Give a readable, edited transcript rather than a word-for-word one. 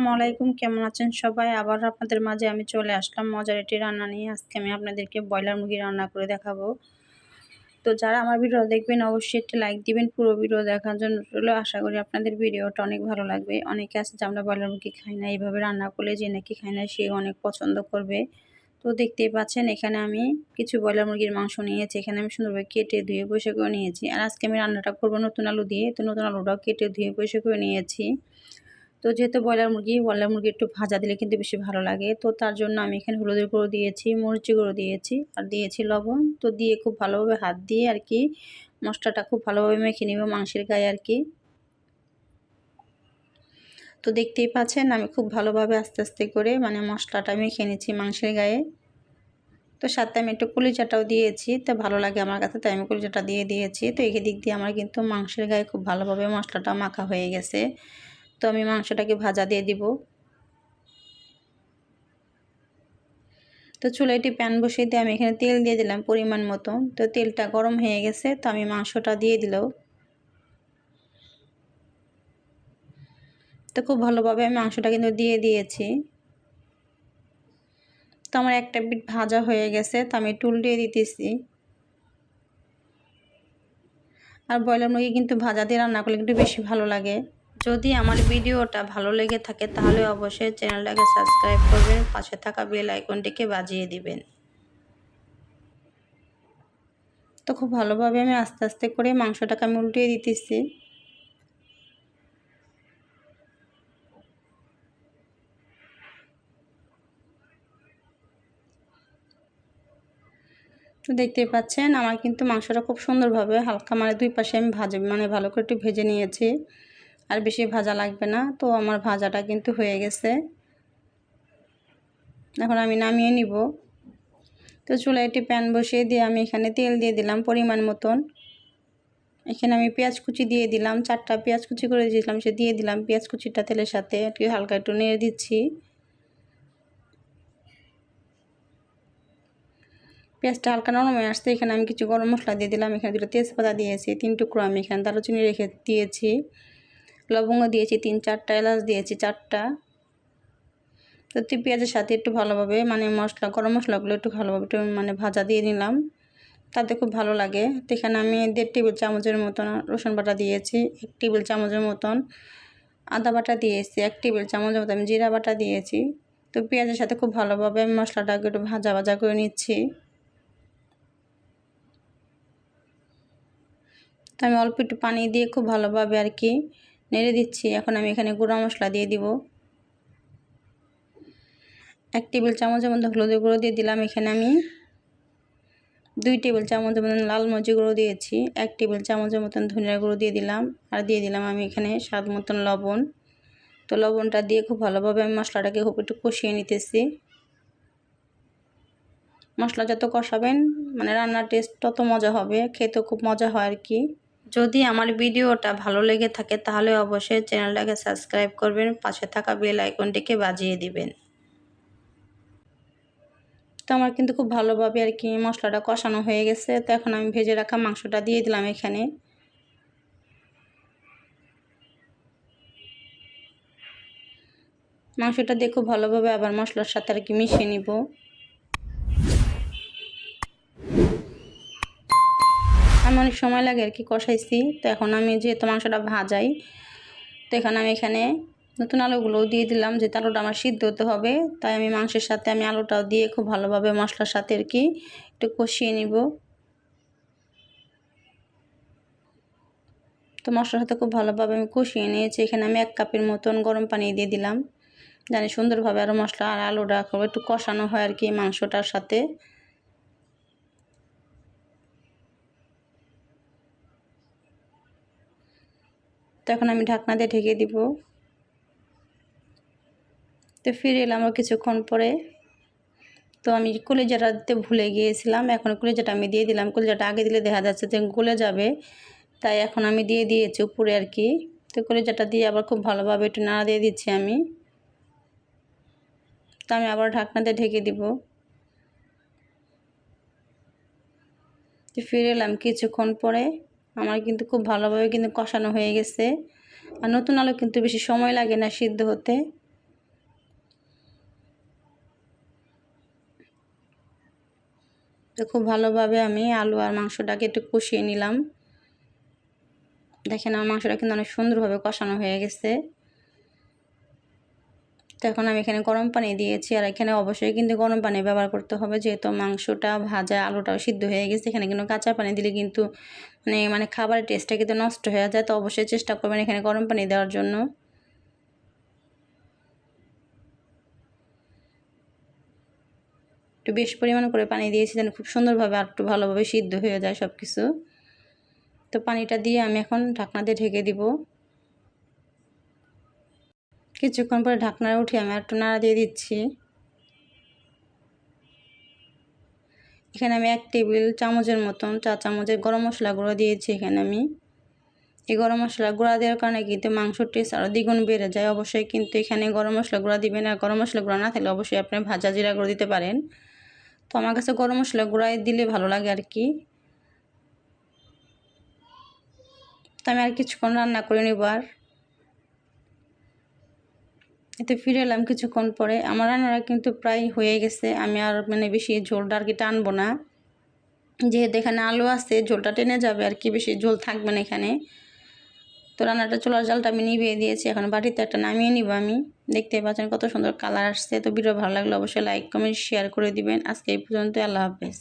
আসসালামু আলাইকুম, কেমন আছেন সবাই? আবার আপনাদের মাঝে আমি চলে আসলাম মজার একটি রান্না নিয়ে। আজকে আমি আপনাদেরকে ব্রয়লার মুরগি রান্না করে দেখাবো। তো যারা আমার ভিডিও দেখবেন অবশ্যই একটি লাইক দিবেন পুরো ভিডিও দেখার জন্য রইলো। আশা করি আপনাদের ভিডিওটা অনেক ভালো লাগবে। অনেকে আছে যে আমরা ব্রয়লার মুরগি খাই না, এইভাবে রান্না করলে যে নাকি খাই না সে অনেক পছন্দ করবে। তো দেখতেই পাচ্ছেন এখানে আমি কিছু ব্রয়লার মুরগির মাংস নিয়েছি। এখানে আমি সুন্দরভাবে কেটে ধুয়ে পরিষ্কার করে নিয়েছি। আর আজকে আমি রান্নাটা করবো নতুন আলু দিয়ে। তো নতুন আলুটাও কেটে ধুয়ে পরিষ্কার করে নিয়েছি। তো যেহেতু ব্রয়লার মুরগি একটু ভাজা দিলে কিন্তু বেশি ভালো লাগে। তো তার জন্য আমি এখানে হলুদের গুঁড়ো দিয়েছি, মরিচের গুঁড়ো দিয়েছি আর দিয়েছি লবণ। তো দিয়ে খুব ভালোভাবে হাত দিয়ে আর কি মশলাটা খুব ভালোভাবে মেখে নিব মাংসের গায়ে আর কি। তো দেখতেই পাচ্ছেন আমি খুব ভালোভাবে আস্তে আস্তে করে মানে মশলাটা মেখে নিচ্ছি মাংসের গায়ে। তো সাথে আমি একটু কলিজাটাও দিয়েছি, তো ভালো লাগে আমার কাছে তাই আমি কলিজাটা দিয়ে দিয়েছি। তো এই দিক দিয়ে আমার কিন্তু মাংসের গায়ে খুব ভালোভাবে মশলাটা মাখা হয়ে গেছে। তো আমি মাংসটাকে ভাজা দিয়ে দিব। তো চুলায় একটি প্যান বসিয়ে দিয়ে আমি এখানে তেল দিয়ে দিলাম পরিমাণ মতো। তো তেলটা গরম হয়ে গেছে, তো আমি মাংসটা দিয়ে দিলাম। তো খুব ভালোভাবে আমি মাংসটা কিন্তু দিয়ে দিয়েছি। তো আমার একটা পিঠ ভাজা হয়ে গেছে, তো আমি টুল দিয়ে দিতেছি। আর ব্রয়লার মুরগি কিন্তু ভাজা দিয়ে রান্না করলে কিন্তু বেশি ভালো লাগে। যদি আমার ভিডিওটা ভালো লেগে থাকে তাহলে অবশ্যই চ্যানেলটাকে সাবস্ক্রাইব করবেন, পাশে থাকা বেল আইকনটিকে বাজিয়ে দিবেন। তো খুব ভালোভাবে আমি আস্তে আস্তে করে মাংসটাকে আমি উল্টিয়ে দিতেছি। তো দেখতেই পাচ্ছেন আমার কিন্তু মাংসটা খুব সুন্দরভাবে হালকা মানে দুই পাশে আমি ভালো করে একটু ভেজে নিয়েছি। আর বেশি ভাজা লাগবে না। তো আমার ভাজাটা কিন্তু হয়ে গেছে, এখন আমি নামিয়ে নিব। তো চুলায় একটি প্যান বসিয়ে দিয়ে আমি এখানে তেল দিয়ে দিলাম পরিমাণ মতন। এখানে আমি পেঁয়াজ কুচি দিয়ে দিলাম, 4টা পেঁয়াজ কুচি করে দিয়েছিলাম সে দিয়ে দিলাম। পেঁয়াজ কুচিটা তেলের সাথে একটু হালকা একটু নেড়ে দিচ্ছি। পেঁয়াজটা হালকা নরম হয়ে আসছে, এখানে আমি কিছু গরম মশলা দিয়ে দিলাম। এখানে 2টা তেজপাতা দিয়েছি, 3 টুকরো আমি এখানে দারুচিনি রেখে দিয়েছি, লবঙ্গ দিয়েছি 3-4টা, এলাচ দিয়েছি 4টা। তো পেঁয়াজের সাথে একটু ভালোভাবে মানে গরম মশলাগুলো একটু ভালোভাবে একটু মানে ভাজা দিয়ে নিলাম, তাতে খুব ভালো লাগে। তো এখানে আমি 1.5 টেবিল চামচের মতন রসুন বাটা দিয়েছি, 1 টেবিল চামচের মতন আদা বাটা দিয়েছি, 1 টেবিল চামচের মতন আমি জিরা বাটা দিয়েছি। তো পেঁয়াজের সাথে খুব ভালোভাবে আমি মশলাটাকে একটু ভাজা করে নিচ্ছি। তো আমি অল্প একটু পানি দিয়ে খুব ভালোভাবে আর কি নেড়ে দিচ্ছি। এখন আমি এখানে গুঁড়া মশলা দিয়ে দিব। 1 টেবিল চামচের মতো হলুদের গুঁড়ো দিয়ে দিলাম। এখানে আমি 2 টেবিল চামচের মতন লাল মরিচের গুঁড়ো দিয়েছি, 1 টেবিল চামচের মতন ধনিয়ার গুঁড়ো দিয়ে দিলাম। আর দিয়ে দিলাম আমি এখানে স্বাদ মতন লবণ। তো লবণটা দিয়ে খুব ভালোভাবে আমি মশলাটাকে খুব একটু কষিয়ে নিতেছি। মশলা যত কষাবেন মানে রান্নার টেস্ট তত মজা হবে, খেতেও খুব মজা হয় আর কি। যদি আমার ভিডিওটা ভালো লেগে থাকে তাহলে অবশ্যই চ্যানেলটাকে সাবস্ক্রাইব করবেন, পাশে থাকা বেল আইকনটিকে বাজিয়ে দিবেন। তো আমার কিন্তু খুব ভালোভাবে আর কি মশলাটা কষানো হয়ে গেছে। তো এখন আমি ভেজে রাখা মাংসটা দিয়ে দিলাম এখানে। মাংসটা দিয়ে খুব ভালোভাবে আবার মশলার সাথে আর কি মিশিয়ে নিব। আমি অনেক সময় লাগে আর কি কষাইছি। তো এখন আমি যেহেতু মাংসটা ভাজাই, তো এখানে নতুন আলুগুলোও দিয়ে দিলাম, যেহেতু আলুটা আমার সিদ্ধ হতে হবে। তাই আমি মাংসের সাথে আমি আলুটাও দিয়ে খুব ভালোভাবে মশলার সাথে আর কি একটু কষিয়ে নিব। তো মশলার সাথে খুব ভালোভাবে আমি কষিয়ে নিয়েছি। এখানে আমি 1 কাপের মতন গরম পানি দিয়ে দিলাম, জানি সুন্দরভাবে আরও মশলা আর আলুটা খুব একটু কষানো হয় আর কি মাংসটার সাথে। তো এখন আমি ঢাকনা দিয়ে ঢেকে দিব। তো ফিরে এলাম কিছুক্ষণ পরে। তো আমি কলিজাটা দিতে ভুলে গিয়েছিলাম, এখন কলিজাটা আমি দিয়ে দিলাম। কলিজাটা আগে দিলে দেখা যাচ্ছে যে গলে যাবে, তাই এখন আমি দিয়ে দিয়েছি উপরে আর কি। তো কলিজাটা দিয়ে আবার খুব ভালোভাবে একটু নাড়া দিয়ে দিচ্ছি আমি। তো আমি আবার ঢাকনা দিয়ে ঢেকে দিব। তো ফিরে এলাম কিছুক্ষণ পরে, আমার কিন্তু খুব ভালোভাবে কিন্তু কষানো হয়ে গেছে। আর নতুন আলু কিন্তু বেশি সময় লাগে না সিদ্ধ হতে। তো খুব ভালোভাবে আমি আলু আর মাংসটাকে একটু কষিয়ে নিলাম। দেখেন আমার মাংসটা কিন্তু অনেক সুন্দরভাবে কষানো হয়ে গেছে। তো এখন আমি এখানে গরম পানি দিয়েছি, আর এখানে অবশ্যই কিন্তু গরম পানি ব্যবহার করতে হবে, যেহেতু মাংসটা ভাজা আলুটাও সিদ্ধ হয়ে গেছে। এখানে কিন্তু কাঁচা পানি দিলে কিন্তু মানে খাবারের টেস্টটা কিন্তু নষ্ট হয়ে যায়। তো অবশ্যই চেষ্টা করবেন এখানে গরম পানি দেওয়ার জন্য। একটু বেশ পরিমাণ করে পানি দিয়েছি যেন খুব সুন্দরভাবে আর একটু ভালোভাবে সিদ্ধ হয়ে যায় সব কিছু। তো পানিটা দিয়ে আমি এখন ঢাকনা দিয়ে ঢেকে দিব। কিছুক্ষণ পরে ঢাকনা উঠিয়ে আমি একটু নাড়া দিয়ে দিচ্ছি। এখানে আমি 1 টেবিল চামচের মতন চা চামচের গরম মশলা গুঁড়ো দিয়েছি। এখানে আমি এই গরম মশলা গুঁড়া দেওয়ার কারণে কিন্তু মাংসর টেস্ট আরও দ্বিগুণ বেড়ে যায়। অবশ্যই কিন্তু এখানে গরম মশলা গুঁড়া দিবেন, আর গরম মশলা গুঁড়া না থাকলে অবশ্যই আপনি ভাজা জিরা গুঁড়ো দিতে পারেন। তো আমার কাছে গরম মশলা গুঁড়াই দিলে ভালো লাগে আর কি। তো আমি আর কিছুক্ষণ রান্না করে নেব। আর এতে ফিরে এলাম কিছুক্ষণ পরে। আমার রান্নাটা কিন্তু প্রায় হয়ে গেছে। আমি আর বেশি ঝোলটা আর কি টানবো না, যেহেতু এখানে আলু আছে ঝোলটা টেনে যাবে আর কি, বেশি ঝোল থাকবে না এখানে। তো রান্নাটা চুলার জালটা আমি নিভিয়ে দিয়েছি। এখন বাটিতে একটা নামিয়ে নিব আমি। দেখতে পাচ্ছেন কত সুন্দর কালার আসছে। তো ভিডিও ভালো লাগলে অবশ্যই লাইক কমেন্ট শেয়ার করে দিবেন। আজকে এই পর্যন্ত, আল্লাহ হাফেজ।